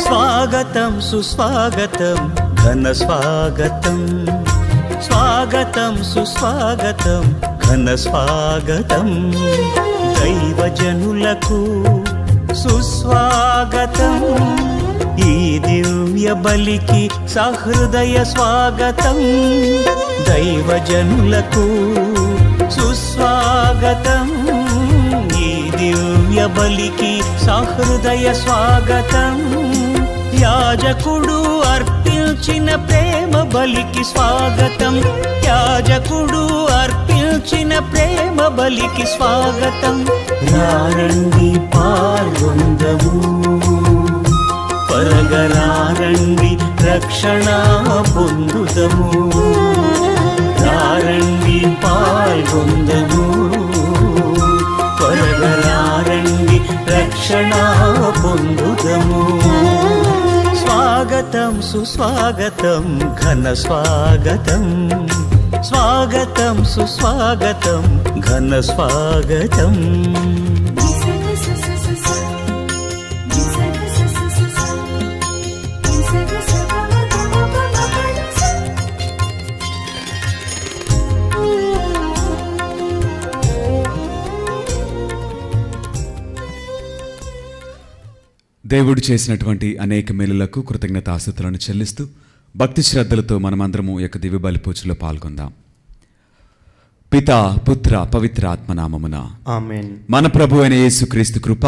స్వాగతం సుస్వాగతం ఘన స్వాగతం, స్వాగతం సుస్వాగతం ఘన స్వాగతం, దైవజనులకు సుస్వాగతం, ఈ దివ్య బలికి సహృదయ స్వాగతం, దైవజనులకు సుస్వాగతం, ఈ దివ్య బలికి సహృదయ స్వాగతం, యాజకుడు అర్పించిన ప్రేమ బలికి స్వాగతం, యాజకుడు అర్పించిన ప్రేమ బలికి స్వాగతం, రారండి పాల్గొందము, త్వరగరారండి రక్షణ పొందుదము, రారండి పాల్గొందము, త్వరగరారండి రక్షణ పొందుదము. స్వాగతం సుస్వాగతం ఘన స్వాగతం, స్వాగతం సుస్వాగతం ఘన స్వాగతం. దేవుడు చేసినటువంటి అనేక మేలులకు కృతజ్ఞతాస్తుతులను చెల్లిస్తూ భక్తి శ్రద్ధలతో మనమందరము యొక్క దివ్య బలిపూజలో పాల్గొందాం. పితా పుత్ర పవిత్ర ఆత్మనామమున ఆమేన్. మన ప్రభు అయిన యేసుక్రీస్తు కృప,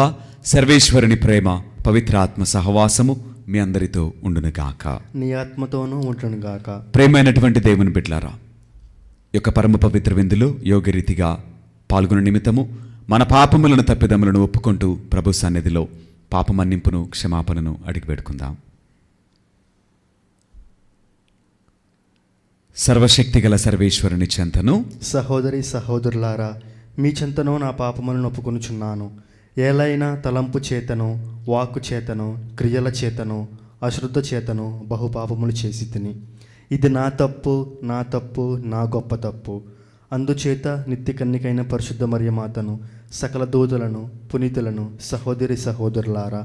సర్వేశ్వరుని ప్రేమ, పవిత్ర ఆత్మ సహవాసము మీ అందరితో ఉండునుగాక. నీ ఆత్మతోనూ ఉండునుగాక. ప్రేమైనటువంటి దేవుని బిడ్డలారా, యొక్క పరమ పవిత్ర విందులో యోగరీతిగా పాల్గొన నిమిత్తము మన పాపములను తప్పిదములను ఒప్పుకుంటూ ప్రభు సన్నిధిలో పాపమన్నింపును క్షమాపణను అడిగి పెట్టుకుందాం. సర్వశక్తిగల సర్వేశ్వరుని చెంతను, సహోదరి సహోదరులారా, మీ చెంతను నా పాపములను ఒప్పుకొనుచున్నాను. ఏలైనా తలంపు చేతను, వాక్కు చేతను, క్రియల చేతను, అశ్రద్ధ చేతను బహుపాపములు చేసి తిని, ఇది నా తప్పు, నా గొప్ప తప్పు. అందుచేత నిత్య కన్నికైన పరిశుద్ధ మరియమాతను, సకల దూతలను, పునీతులను, సహోదరి సహోదరులారా,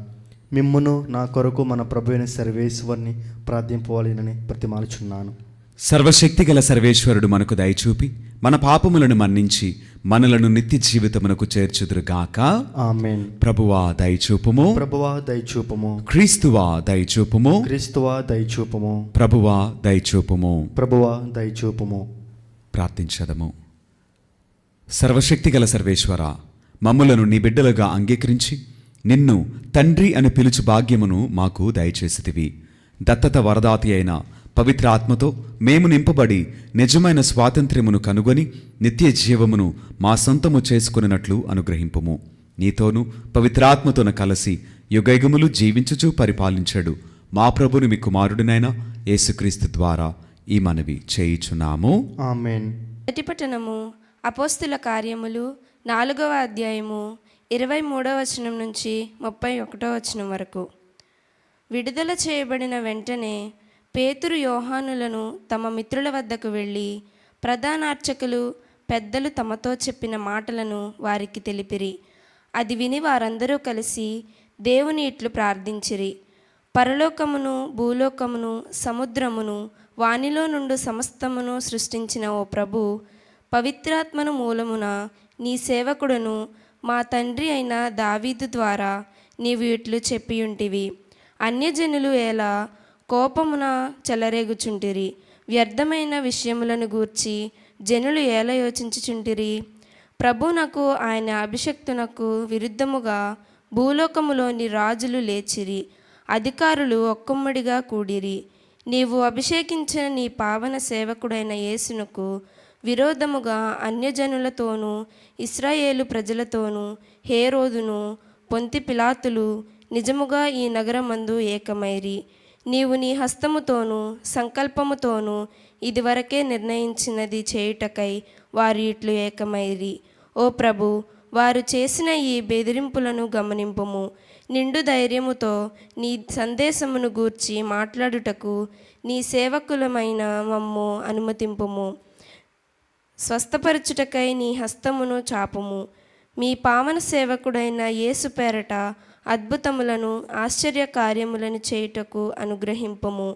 మిమ్మును నా కొరకు మన ప్రభు అయిన సర్వేశ్వరుని ప్రార్థింపవాలని ప్రతిమాలుచున్నాను. సర్వశక్తిగల సర్వేశ్వరుడు మనకు దయచూపి మన పాపములను మన్నించి మనలను నిత్య జీవితమునకు చేర్చుదురుగాక. ఆమేన్. ప్రభువా దయచూపుము, ప్రభువా దయచూపుము. క్రీస్తువా దయచూపుము, క్రీస్తువా దయచూపుము. ప్రభువా దయచూపుము. ప్రభువా దయచూపుము. ప్రార్థించదము. సర్వశక్తిగల సర్వేశ్వర, మమ్ములను నీ బిడ్డలుగా అంగీకరించి నిన్ను తండ్రి అని పిలుచు భాగ్యమును మాకు దయచేసితివి. దత్తత వరదాతి అయిన పవిత్ర ఆత్మతో మేము నింపబడి నిజమైన స్వాతంత్ర్యమును కనుగొని నిత్య జీవమును మా సొంతము చేసుకున్నట్లు అనుగ్రహింపుము. నీతోనూ పవిత్రాత్మతోన కలిసి యుగయుగములు జీవించుచూ పరిపాలించడు మా ప్రభుని మీ కుమారుడినైన యేసుక్రీస్తు ద్వారా ఈ మనవి చేయుచున్నాము. ఆమేన్. మొదటి పట్టణము అపోస్తుల కార్యములు 4వ అధ్యాయము 23వ వచనం నుంచి 31వ వచనం వరకు. విడుదల చేయబడిన వెంటనే పేతురు యోహానులను తమ మిత్రుల వద్దకు వెళ్ళి ప్రధానార్చకులు పెద్దలు తమతో చెప్పిన మాటలను వారికి తెలిపిరి. అది విని వారందరూ కలిసి దేవుని ఇట్లు ప్రార్థించిరి: పరలోకమును, భూలోకమును, సముద్రమును, వానిలో నుండి సమస్తమును సృష్టించిన ఓ ప్రభు, పవిత్రాత్మను మూలమున నీ సేవకుడును మా తండ్రి అయిన దావీదు ద్వారా నీవు ఇట్లు చెప్పియుంటివి: అన్యజనులు ఎలా కోపమున చెలరేగుచుంటిరి, వ్యర్థమైన విషయములను గూర్చి జనులు ఎలా యోచించుచుంటిరి. ప్రభునకు ఆయన అభిషక్తునకు విరుద్ధముగా భూలోకములోని రాజులు లేచిరి, అధికారులు ఒక్కమ్మడిగా కూడిరి. నీవు అభిషేకించిన నీ పావన సేవకుడైన యేసునకు విరోధముగా అన్యజనులతోనూ ఇశ్రాయేలు ప్రజలతోనూ హేరోదును, పొంతి పిలాతులు నిజముగా ఈ నగరమందు ఏకమైరి. నీవు నీ హస్తముతోనూ సంకల్పముతోనూ ఇదివరకే నిర్ణయించినది చేయుటకై వారు ఇట్లు ఏకమైరి. ఓ ప్రభు, వారు చేసిన ఈ బెదిరింపులను గమనింపుము. నిండు ధైర్యముతో నీ సందేశమును గూర్చి మాట్లాడుటకు నీ సేవకులమైన మమ్ము అనుమతింపుము. స్వస్థపరచుటకై నీ హస్తమును చాపుము. మీ పావన సేవకుడైన యేసు పేరట అద్భుతములను ఆశ్చర్య కార్యములను చేయుటకు అనుగ్రహింపము.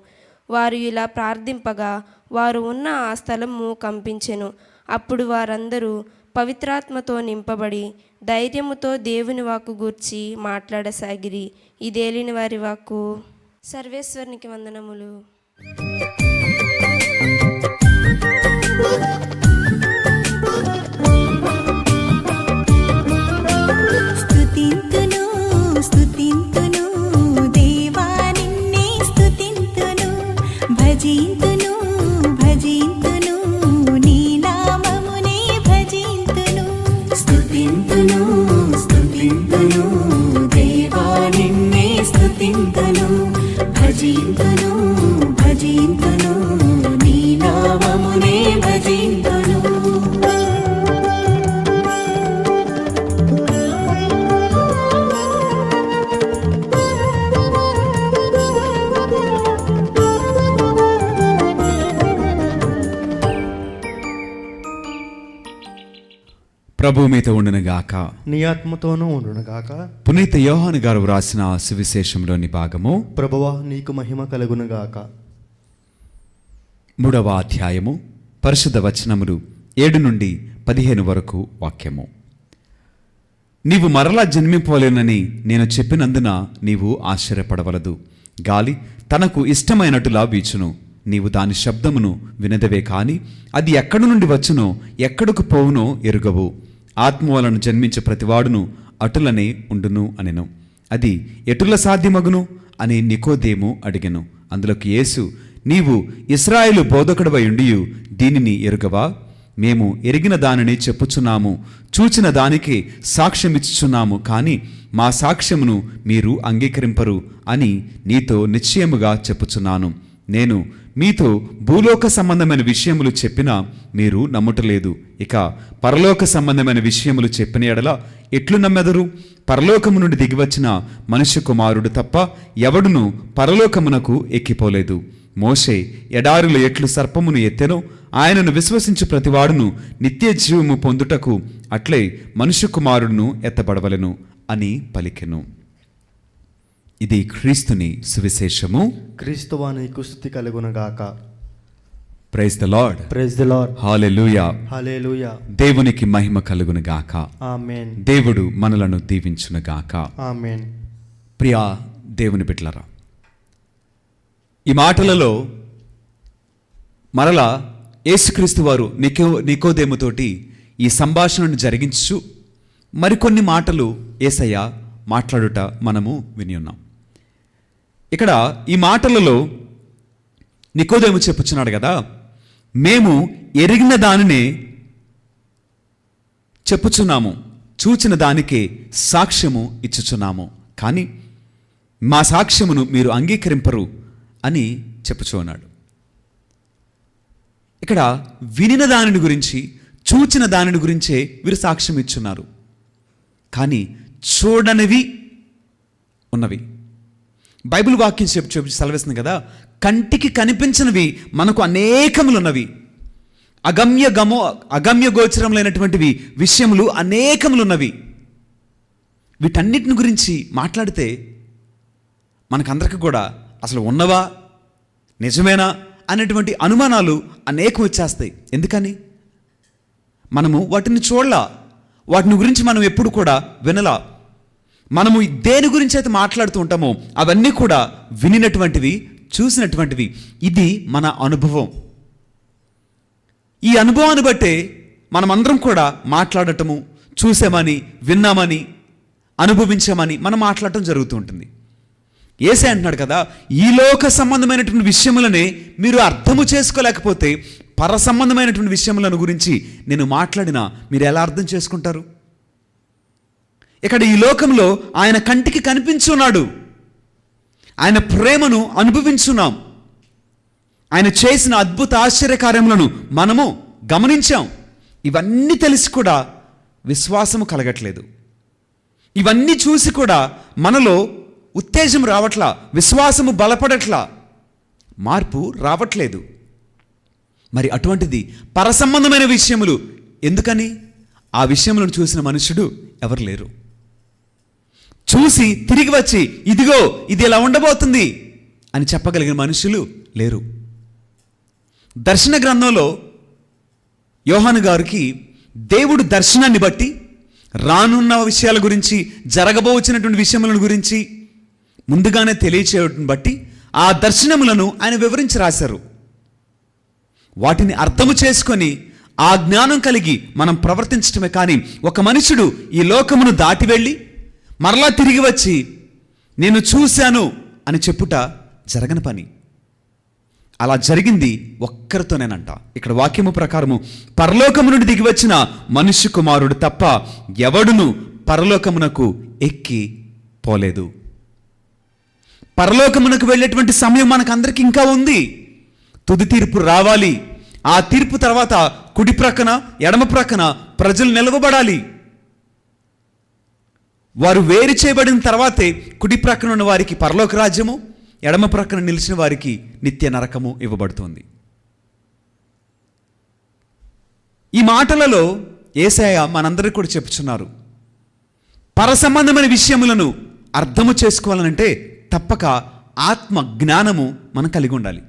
వారు ఇలా ప్రార్థింపగా వారు ఉన్న ఆ స్థలము కంపించెను. అప్పుడు వారందరూ పవిత్రాత్మతో నింపబడి ధైర్యముతో దేవుని వాక్కు గూర్చి మాట్లాడసాగిరి. ఇదేలిన వారి వాక్కు. సర్వేశ్వరునికి వందనములు. స్తుతింతును స్తుతింతును దేవా నిన్నే స్తుతింతును, భజింతును భజింతును నీ నామమునే భజింతును. స్తుతింతును స్తుతింతును దేవా నిన్నే స్తుతింతును, భజింతును భజింతును నీ నామమునే భజింతును. ప్రభు మీతో ఉండునుగాక. నీ ఆత్మతోనూ ఉండునుగాక. పునీత యోహాను గారు వ్రాసిన సువిశేషంలోని భాగము ప్రభువా నీకు మహిమ కలుగునుగాక. 3వ అధ్యాయము పరిశుద్ధ వచనములు 7 నుండి 15 వరకు వాక్యము. నీవు మరలా జన్మింపవలేనని నేను చెప్పినందున నీవు ఆశ్చర్యపడవలదు. గాలి తనకు ఇష్టమైనట్టులా వీచును. నీవు దాని శబ్దమును వినదవే కాని అది ఎక్కడి నుండి వచ్చునో ఎక్కడకు పోవునో ఎరుగవు. ఆత్మ వలన జన్మించే ప్రతివాడును అటులనే ఉండును అనెను. అది ఎటుల సాధ్యమగును అని నికోదేము అడిగెను. అందులోకి యేసు, నీవు ఇశ్రాయేలు బోధకుడవై ఉండియు దీనిని ఎరుగవా? మేము ఎరిగిన దానిని చెప్పుచున్నాము, చూచిన దానికి సాక్ష్యమిచ్చుచున్నాము, కానీ మా సాక్ష్యమును మీరు అంగీకరింపరు అని నీతో నిశ్చయముగా చెప్పుచున్నాను. నేను మీతో భూలోక సంబంధమైన విషయములు చెప్పినా మీరు నమ్ముటలేదు. ఇక పరలోక సంబంధమైన విషయములు చెప్పిన ఎడల ఎట్లు నమ్మెదరు? పరలోకము నుండి దిగివచ్చిన మనుష్య కుమారుడు తప్ప ఎవడును పరలోకమునకు ఎక్కిపోలేదు. మోషే ఎడారిలో ఎట్లు సర్పమును ఎత్తెనో ఆయనను విశ్వసించు ప్రతివాడును నిత్య జీవము పొందుటకు అట్లే మనుష్య కుమారుడును ఎత్తబడవలెను అని పలికెను. ఇది క్రీస్తుని సువిశేషము. క్రీస్తువా నీకు స్తుతి కలుగునుగాక. Praise the Lord. Praise the Lord. Hallelujah. Hallelujah. దేవునికి మహిమ కలుగునుగాక. ఆమేన్. దేవుడు మనలను దీవించునుగాక. ఆమేన్. ప్రియా దేవుని బిడ్డలారా, ఈ మాటలలో మరలా యేసుక్రీస్తు వారు నికోదేముతోటి ఈ సంభాషణను జరిగించు మరికొన్ని మాటలు యేసయ్య మాట్లాడుట మనము విని ఉన్నాం. ఇక్కడ ఈ మాటలలో నికోదేము చెప్పుచున్నాడు కదా, మేము ఎరిగిన దానినే చెప్పుచున్నాము, చూచిన దానికే సాక్ష్యము ఇచ్చుచున్నాము, కానీ మా సాక్ష్యమును మీరు అంగీకరింపరు అని చెప్పుచున్నాడు. ఇక్కడ వినిన దానిని గురించి, చూచిన దానిని గురించే వీరు సాక్ష్యం ఇచ్చున్నారు, కానీ చూడనివి ఉన్నవి. బైబిల్ వాక్యం చెప్పి సెలవిస్తుంది కదా, కంటికి కనిపించినవి మనకు అనేకములున్నవి, అగమ్య గోచరములైనటువంటివి విషయములు అనేకములున్నవి. వీటన్నిటిని గురించి మాట్లాడితే మనకందరికి కూడా అసలు ఉన్నవా, నిజమేనా అనేటువంటి అనుమానాలు అనేకం వచ్చేస్తాయి. ఎందుకని? మనము వాటిని చూడలా, వాటిని గురించి మనం ఎప్పుడు కూడా వినలా. మనము దేని గురించి అయితే మాట్లాడుతూ ఉంటామో అవన్నీ కూడా వినినటువంటివి, చూసినటువంటివి. ఇది మన అనుభవం. ఈ అనుభవాన్ని బట్టే మనమందరం కూడా మాట్లాడటము, చూసామని, విన్నామని, అనుభవించామని మనం మాట్లాడటం జరుగుతూ ఉంటుంది. యేసే అంటున్నాడు కదా, ఈ లోక సంబంధమైనటువంటి విషయములనే మీరు అర్థము చేసుకోలేకపోతే పర సంబంధమైనటువంటి విషయములను గురించి నేను మాట్లాడినా మీరు ఎలా అర్థం చేసుకుంటారు? ఇక్కడ ఈ లోకంలో ఆయన కంటికి కనిపించున్నాడు, ఆయన ప్రేమను అనుభవించున్నాం, ఆయన చేసిన అద్భుత ఆశ్చర్యకార్యములను మనము గమనించాం. ఇవన్నీ తెలిసి కూడా విశ్వాసము కలగట్లేదు. ఇవన్నీ చూసి కూడా మనలో ఉత్తేజం రావట్లా, విశ్వాసము బలపడట్లా, మార్పు రావట్లేదు. మరి అటువంటిది పరసంబంధమైన విషయములు ఎందుకని? ఆ విషయములను చూసిన మనుషుడు ఎవరు లేరు. చూసి తిరిగి వచ్చి ఇదిగో ఇది ఇలా ఉండబోతుంది అని చెప్పగలిగిన మనుషులు లేరు. దర్శన గ్రంథంలో యోహాను గారికి దేవుడు దర్శనాన్ని బట్టి రానున్న విషయాల గురించి, జరగబోచినటువంటి విషయములను గురించి ముందుగానే తెలియచేయడం బట్టి ఆ దర్శనములను ఆయన వివరించి రాశారు. వాటిని అర్థము చేసుకొని ఆ జ్ఞానం కలిగి మనం ప్రవర్తించటమే కానీ ఒక మనుషుడు ఈ లోకమును దాటి వెళ్ళి మరలా తిరిగి వచ్చి నేను చూశాను అని చెప్పుట జరగని పని. అలా జరిగింది ఒక్కరితోనేనంట. ఇక్కడ వాక్యము ప్రకారము పరలోకము నుండి దిగి వచ్చిన మనుష్య కుమారుడు తప్ప ఎవడును పరలోకమునకు ఎక్కి పోలేదు. పరలోకమునకు వెళ్ళేటువంటి సమయం మనకందరికి ఇంకా ఉంది. తుది తీర్పు రావాలి. ఆ తీర్పు తర్వాత కుడి ప్రక్కన ఎడమ ప్రక్కన ప్రజలు నిలవబడాలి. వారు వేరు చేయబడిన తర్వాతే కుడి ప్రక్కన ఉన్న వారికి పరలోక రాజ్యము, ఎడమ ప్రక్కన నిలిచిన వారికి నిత్య నరకము ఇవ్వబడుతుంది. ఈ మాటలలో యేసయ్య మనందరికీ కూడా చెప్పుచున్నారు, పర సంబంధమైన విషయములను అర్థము చేసుకోవాలనంటే తప్పక ఆత్మ జ్ఞానము మనం కలిగి ఉండాలి.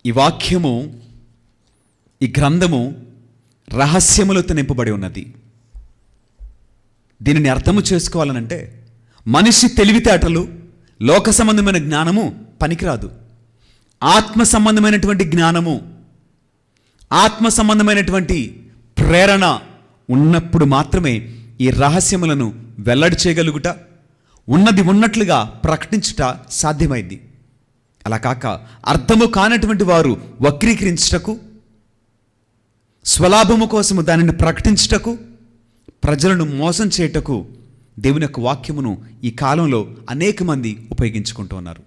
ఈ వాక్యము, ఈ గ్రంథము రహస్యములతో నింపబడి ఉన్నది. దీనిని అర్థము చేసుకోవాలనంటే మనిషి తెలివితేటలు, లోక సంబంధమైన జ్ఞానము పనికిరాదు. ఆత్మ సంబంధమైనటువంటి జ్ఞానము, ఆత్మ సంబంధమైనటువంటి ప్రేరణ ఉన్నప్పుడు మాత్రమే ఈ రహస్యములను వెల్లడి చేయగలుగుట, ఉన్నది ఉన్నట్లుగా ప్రకటించుట సాధ్యమైంది. అలా కాక అర్థము కానటువంటి వారు వక్రీకరించుటకు, స్వలాభము కోసము దానిని ప్రకటించుటకు, ప్రజలను మోసం చేయుటకు దేవుని యొక్క వాక్యమును ఈ కాలంలో అనేక మంది ఉపయోగించుకుంటూ ఉన్నారు.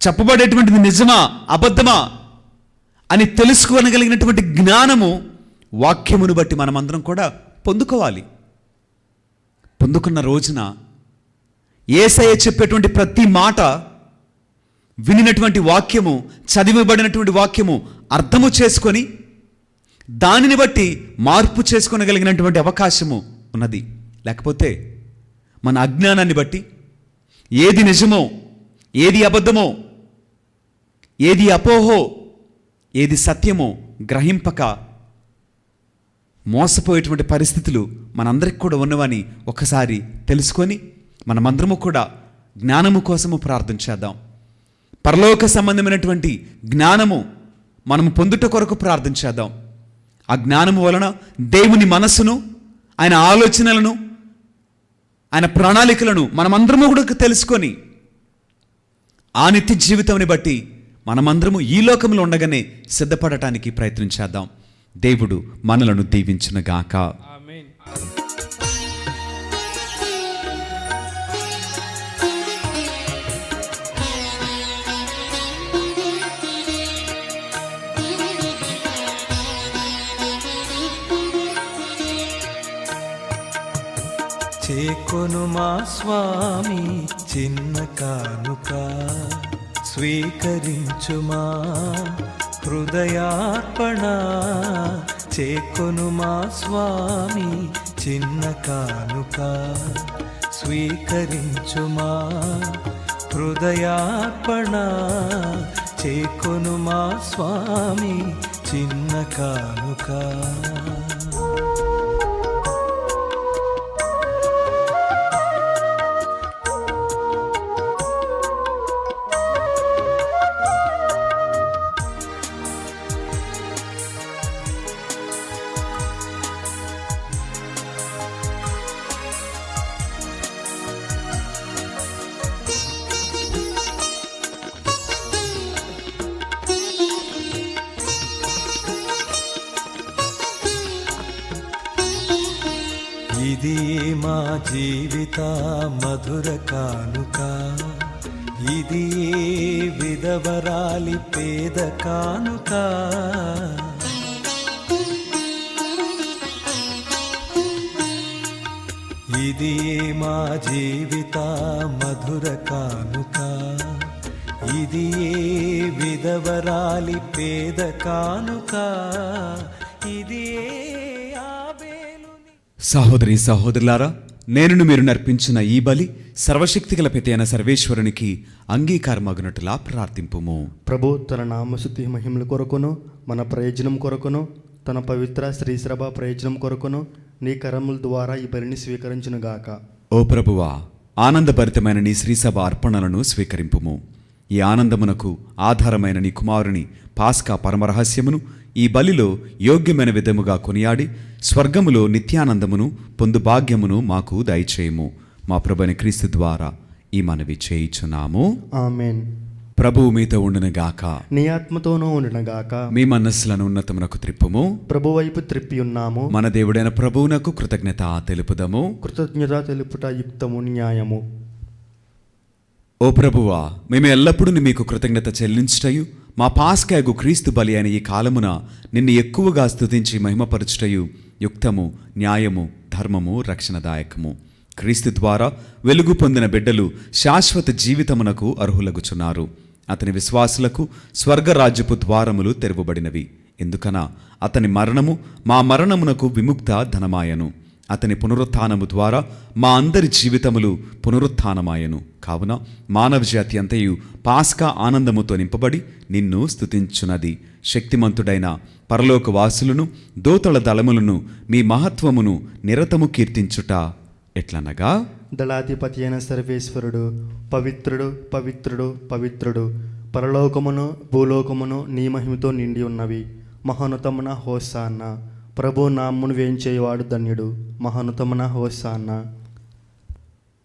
చెప్పబడేటువంటిది నిజమా అబద్ధమా అని తెలుసుకోగలిగినటువంటి జ్ఞానము వాక్యమును బట్టి మనమందరం కూడా పొందుకోవాలి. పొందుకున్న రోజున యేసయ్య చెప్పేటువంటి ప్రతి మాట, వినినటువంటి వాక్యము, చదివబడినటువంటి వాక్యము అర్థము చేసుకొని దానిని బట్టి మార్పు చేసుకోగలిగినటువంటి అవకాశము ఉన్నది. లేకపోతే మన అజ్ఞానాన్ని బట్టి ఏది నిజమో, ఏది అబద్ధమో, ఏది అపోహో, ఏది సత్యమో గ్రహింపక మోసపోయేటువంటి పరిస్థితులు మనందరికి కూడా ఉన్నవని ఒకసారి తెలుసుకొని మనమందరము కూడా జ్ఞానము కోసము ప్రార్థన చేద్దాం. పరలోక సంబంధమైనటువంటి జ్ఞానము మనము పొందుట కొరకు ప్రార్థన చేద్దాం. ఆ జ్ఞానము వలన దేవుని మనస్సును, ఆయన ఆలోచనలను, ఆయన ప్రణాళికలను మనమందరము కూడా తెలుసుకొని ఆ నిత్య జీవితాన్ని బట్టి మనమందరము ఈ లోకంలో ఉండగానే సిద్ధపడటానికి ప్రయత్నం చేద్దాం. దేవుడు మనలను దీవించునుగాక. ఆమేన్. చేకొను మా స్వామి చిన్న కానుక, స్వీకరించుమా హృదయార్పణ. చేకొను మా స్వామి చిన్న కానుక, స్వీకరించుమా హృదయార్పణ. చేకొను మా స్వామి చిన్న కానుక. ఇది మా జీవిత మధుర కానుక, ఇది విధవరాలి పేద కానుక. ఇది మా జీవిత మధుర కానుక, ఇది విధవరాలి పేద కానుక. ఇది సహోదరి సహోదరులారా, నేనును మీరు నర్పించిన ఈ బలి సర్వశక్తిగల పిత అయిన సర్వేశ్వరునికి అంగీకారమగునట్టులా ప్రార్థింపుము. ప్రభు తన నామశుద్ధి మహిమల కొరకును మన ప్రయోజనం కొరకును తన పవిత్ర శ్రీసభ ప్రయోజనం కొరకును నీ కరముల ద్వారా ఈ బలిని స్వీకరించునుగాక. ఓ ప్రభువా, ఆనందభరితమైన నీ శ్రీసభ అర్పణలను స్వీకరింపుము. ఈ ఆనందమునకు ఆధారమైన నీ కుమారుని పాస్కా పరమరహస్యమును ఈ బలిలో యోగ్యమైన విధముగా కొనియాడి స్వర్గములో నిత్యానందమును పొందు భాగ్యమును మాకు దయచేయము. మా ప్రభుని క్రీస్తు ద్వారా ఈ మనవి చేయుచున్నాము. ఆమేన్. ప్రభువు మీతో ఉండునుగాక. నీ ఆత్మతోనూ ఉండునుగాక. మీ మనస్సులను ఉన్నతమునకు త్రిప్పుము. ప్రభు వైపు త్రిప్పి ఉన్నాము. మన దేవుడైన ప్రభువునకు కృతజ్ఞత తెలుపుదము. కృతజ్ఞత తెలుపుట యుక్తము న్యాయము. ఓ ప్రభువా, మేము ఎల్లప్పుడూ మీకు కృతజ్ఞత చెల్లించుటయు మా పాస్కాయగు క్రీస్తు బలి అయిన ఈ కాలమున నిన్ను ఎక్కువగా స్తుతించి మహిమపరచుటయు యుక్తము, న్యాయము, ధర్మము, రక్షణదాయకము. క్రీస్తు ద్వారా వెలుగు పొందిన బిడ్డలు శాశ్వత జీవితమునకు అర్హులగుచున్నారు. అతని విశ్వాసులకు స్వర్గరాజ్యపు ద్వారములు తెరవబడినవి. ఎందుకనా అతని మరణము మా మరణమునకు విముక్త ధనమాయను. అతని పునరుత్థానము ద్వారా మా అందరి జీవితములు పునరుత్థానమాయను. కావున మానవ జాతి అంతయు పాస్కా ఆనందముతో నింపబడి నిన్ను స్తుతించున్నది. శక్తిమంతుడైన పరలోక వాసులను దోతల దళములను మీ మహత్వమును నిరతము కీర్తించుట ఎట్లనగా, దళాధిపతి అయిన సర్వేశ్వరుడు పవిత్రుడు పవిత్రుడు పవిత్రుడు, పరలోకమును భూలోకమును నీ మహిమతో నిండి ఉన్నవి. మహోన్నతమున హోసాన్న. ప్రభు నామ్మును వేయించేవాడు ధన్యుడు. మహోన్నతమున హోసాన్న.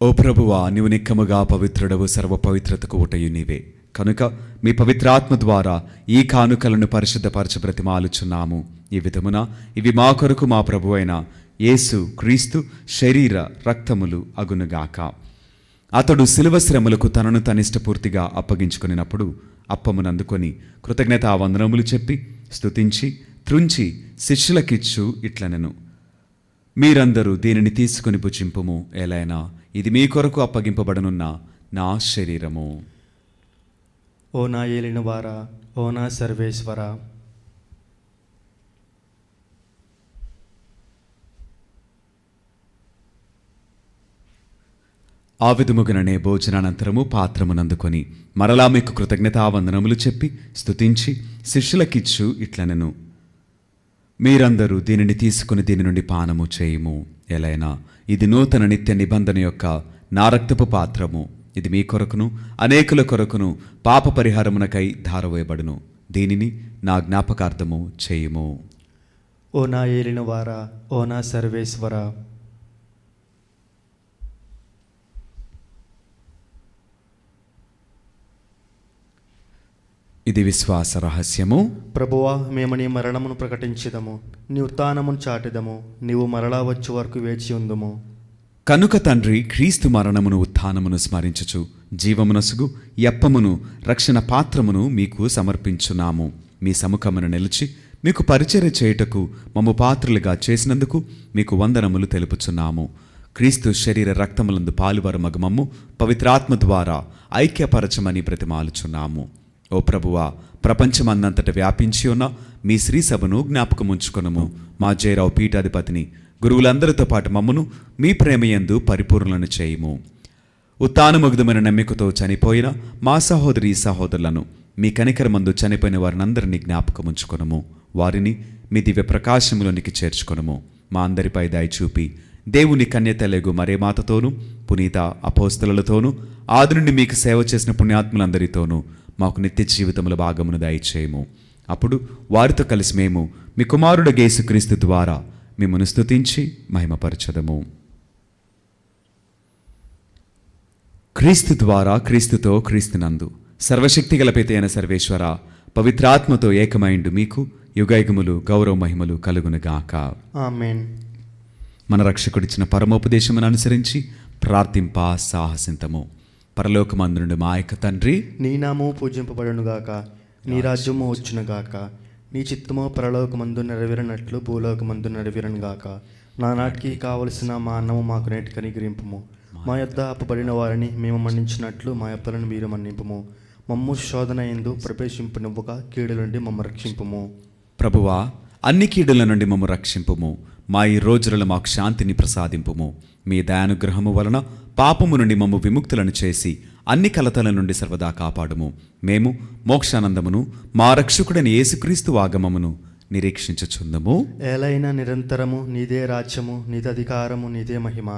ఓ ప్రభువా, నీవు నిక్కముగా పవిత్రుడవు, సర్వ పవిత్రతకు ఊటయు నీవే. కనుక మీ పవిత్రాత్మ ద్వారా ఈ కానుకలను పరిశుద్ధపరచ బ్రతిమాలుచున్నాము. ఈ విధమున ఇవి మా కొరకు మా ప్రభువైన యేసు క్రీస్తు శరీర రక్తములు అగునుగాక. అతడు శిలువ శ్రమలకు తనను తనిష్టపూర్తిగా అప్పగించుకునినప్పుడు అప్పమునందుకొని కృతజ్ఞతావందనములు చెప్పి స్తుతించి త్రుంచి శిష్యులకిచ్చు ఇట్లనెను, మీరందరూ దీనిని తీసుకుని భుజింపుము. ఎలైనా ఇది మీ కొరకు అప్పగింపబడనున్న నా శరీరము. ఓ నా ఏలిన వారా, ఓ నా సర్వేశ్వర, ఆ విధముగననే భోజనానంతరము పాత్రమునందుకొని మరలా మీకు కృతజ్ఞతావందనములు చెప్పి స్తుతించి శిష్యులకిచ్చు ఇట్లనెను, మీరందరూ దీనిని తీసుకుని దీని నుండి పానము చేయుము. ఎలైనా ఇది నూతన నిత్య నిబంధన యొక్క నా రక్తపు పాత్రము. ఇది మీ కొరకును అనేకుల కొరకును పాప పరిహారమునకై ధారవేయబడును. దీనిని నా జ్ఞాపకార్థము చేయుము. ఓ నా ఏలిన వారా, ఓ నా సర్వేశ్వర, ఇది విశ్వాస రహస్యము. ప్రభువా, మేము నీ మరణమును ప్రకటించిదము, నీ ఉత్థానమును చాటిదము, నీవు మరలా వచ్చే వరకు వేచి ఉందుము. కనుక తండ్రి, క్రీస్తు మరణమును ఉత్థానమును స్మరించుచు జీవమునసుగు యప్పమును రక్షణ పాత్రమును మీకు సమర్పించున్నాము. మీ సముఖమును నిలిచి మీకు పరిచర్య చేయుటకు మమ్ము పాత్రులుగా చేసినందుకు మీకు వందనములు తెలుపుచున్నాము. క్రీస్తు శరీర రక్తములందు పాలువారు మగమమ్ము పవిత్రాత్మ ద్వారా ఐక్యపరచమని ప్రతిమాలుచున్నాము. ఓ ప్రభువా, ప్రపంచమందంతట వ్యాపించి ఉన్న మీ శ్రీ సభను జ్ఞాపకముంచుకొనుము. మా జయరావు పీఠాధిపతిని గురువులందరితో పాటు మమ్మను మీ ప్రేమయందు పరిపూర్ణలను చేయుము. ఉత్థానముగ్ధమైన నమ్మికతో చనిపోయిన మా సహోదరి సహోదరులను మీ కనికరమందు చనిపోయిన వారినందరినీ జ్ఞాపకముంచుకొనుము. వారిని మీ దివ్య ప్రకాశములోనికి చేర్చుకొనుము. మా అందరిపై దయ చూపి దేవుని కన్యతలెగు మరే మాతతోనూ పునీత అపోస్తలులతోనూ ఆది నుండి మీకు సేవ చేసిన పుణ్యాత్ములందరితోనూ మాకు నిత్య జీవితముల భాగమును దయచేయము. అప్పుడు వారితో కలిసి మేము మీ కుమారుడు యేసుక్రీస్తు ద్వారా మిమ్మల్ని స్తుతించి మహిమపరచదము. క్రీస్తు ద్వారా, క్రీస్తుతో, క్రీస్తునందు సర్వశక్తిగల పిత అయిన సర్వేశ్వర, పవిత్రాత్మతో ఏకమైండు మీకు యుగయుగములు గౌరవ మహిమలు కలుగునుగాక. ఆమేన్. మన రక్షకుడిచ్చిన పరమోపదేశమును అనుసరించి ప్రార్థింప సాహసింతము. పరలోకమందునుండి మా యొక్క తండ్రి, నీ నామము పూజింపబడునుగాక, నీ రాజ్యము వచ్చునుగాక, నీ చిత్తము పరలోకమందు నెరవేరినట్లు భూలోకమందు నెరవేరునుగాక. నానాటికి కావలసిన మా అన్నము మాకు నేటికి అనుగ్రహింపుము. మా యొద్ద అప్పబడిన వారిని మేము మన్నించినట్లు మా అప్పులను మీరు మన్నింపుము. మమ్ము శోధన యందు ప్రవేశింపనివ్వక కీడు నుండి మమ్మ రక్షింపుము. ప్రభువా, అన్ని కీడుల నుండి మమ్ము రక్షింపుము. మా ఈ రోజులలో మాకు శాంతిని ప్రసాదింపుము. మీ దయానుగ్రహము వలన పాపము నుండి మమ్ము విముక్తులను చేసి అన్ని కలతల నుండి సర్వదా కాపాడుము. మేము మోక్షానందమును మా రక్షకుడైన యేసుక్రీస్తు ఆగమమును నిరీక్షించుచుందము. ఏలైనా నిరంతరము నీదే రాజ్యము, నీదే అధికారము, నీదే మహిమ.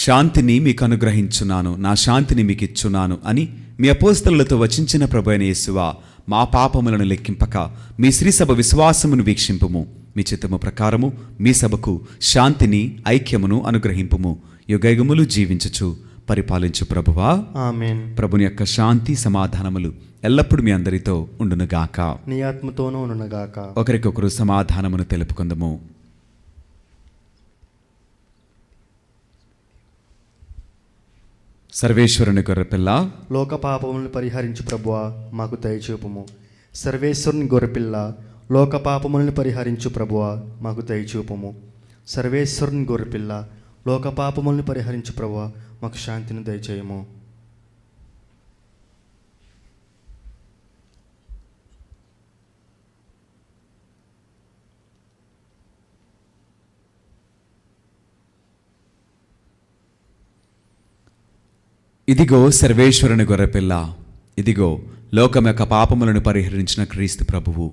శాంతిని మీకు అనుగ్రహించున్నాను, నా శాంతిని మీకు ఇచ్చున్నాను అని మీ అపోస్తలులతో వచించిన ప్రభువైన యేసువా, మా పాపములను లెక్కింపక మీ శ్రీసభ విశ్వాసమును వీక్షింపుము. మీ చిత్తము ప్రకారము మీ సభకు శాంతిని ఐక్యమును అనుగ్రహింపుము. యుగయుగములు జీవించుచు పరిపాలించు ప్రభువా. ఆమేన్. ప్రభుని యొక్క శాంతి సమాధానములు ఎల్లప్పుడూ మీ అందరితో ఉండునుగాక. నీ ఆత్మతోనూ ఉండునుగాక. ఒకరికొకరు సమాధానమును తెలుపుకుందము. సర్వేశ్వరుని గొర్రెపిల్ల, లోక పాపములను పరిహరించు ప్రభువా, మాకు దయచూపుము. సర్వేశ్వరుని గొర్రెపిల్ల, లోక పాపములను పరిహరించు ప్రభువా, మాకు దయచూపుము. సర్వేశ్వరుని గొర్రెపిల్ల, లోక పాపములను పరిహరించు ప్రభువా, మాకు శాంతిని దయచేయము. ఇదిగో సర్వేశ్వరుని గొర్రెపిల్ల, ఇదిగో లోకం యొక్క పాపములను పరిహరించిన క్రీస్తు ప్రభువు.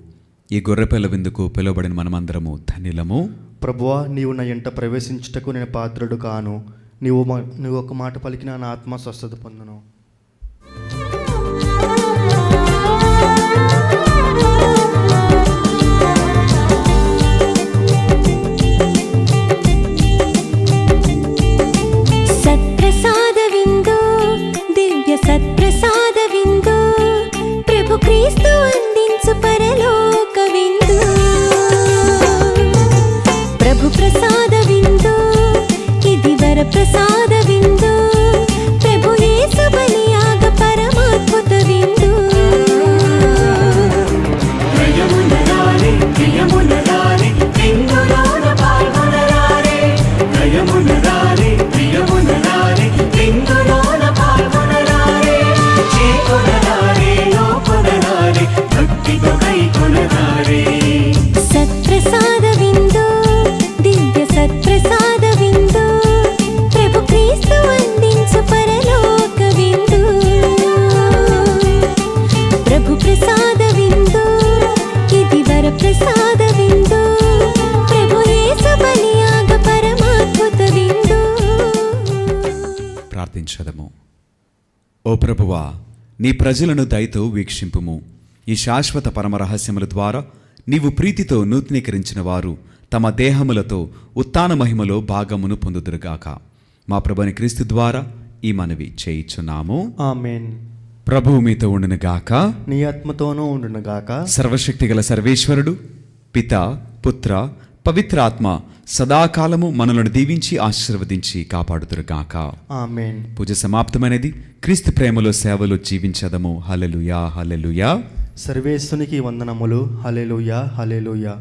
ఈ గొర్రెపిల్ల విందుకు పిలువబడిన మనమందరము ధన్యులము. ప్రభువా, నీవు నా ఎంట ప్రవేశించుటకు నేను పాత్రుడు కాను. నీవు ఒక మాట పలికిన నా ఆత్మ స్వస్థత పొందును. సత్ప్రసాద విందు, దివ్య సత్ప్రసాద విందు, ప్రభు క్రీస్తు అందించు పరలోక విందు. ప్రభు ప్రసాద విందు, ఇది వర ప్రసాద విందు, ప్రభు యేసు బలియాగ పరమాద్భుత విందు. నయమునరారే ప్రియమునరారే విందులోన పాల్గొనరారే. నయమునరారే ప్రియమునరారే విందులోన పాల్గొనరారే. చేకొనరారే లోకొనరారే భక్తితో కైకొనరారే. సత్ప్రసాద విందు, దివ్య సత్ప్రసాద విందు, ప్రభు క్రీస్తు అందించు పరలోక విందు. ప్రభు ప్రసాద విందు, ఇది వర ప్రసాద విందు, ప్రభు యేసు బలియాగ పరమాద్భుత విందు. ప్రార్థించదము. ఓ ప్రభువా, నీ ప్రజలను దయతో వీక్షింపుము. ఈ శాశ్వత పరమ రహస్యముల ద్వారా నీవు ప్రీతితో నూతనీకరించిన వారు తమ దేహములతో ఉత్థాన మహిమలో భాగమును పొందుదురుగాక. మా ప్రభుని క్రీస్తు ద్వారా ఈ మనవి చేయుచున్నాము. ఆమేన్. ప్రభువు మీతో ఉండునుగాక. నీ ఆత్మతోనూ ఉండునుగాక. సర్వశక్తిగల సర్వేశ్వరుడు పిత, పుత్ర, పవిత్రాత్మ సదాకాలము మనలను దీవించి ఆశీర్వదించి కాపాడుదురుగాక. ఆమేన్. పూజ సమాప్తమైనది. క్రీస్తు ప్రేమలో సేవలో జీవించదము. హల్లెలూయా, హల్లెలూయా. సర్వేశ్వనికి వందనములు. హల్లెలూయా, హల్లెలూయా.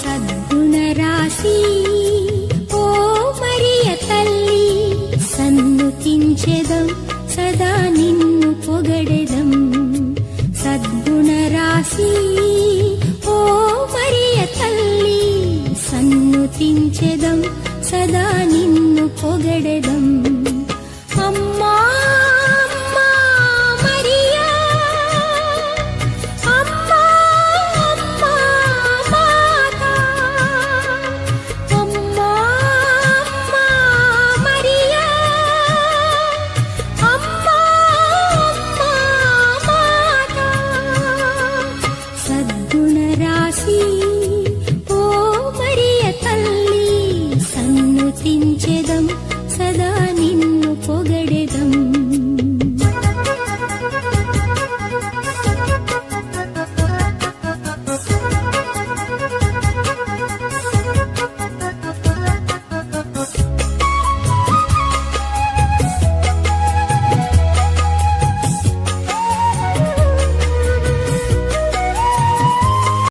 సద్గుణరాశి ఓ మరియ తల్లి, సన్నుతించెదం సదా నిన్ను పొగడెదం. సద్గుణరాశి ఓ మరియ తల్లి, సన్నుతించెదం సదా నిన్ను పొగడెదం. అమ్మా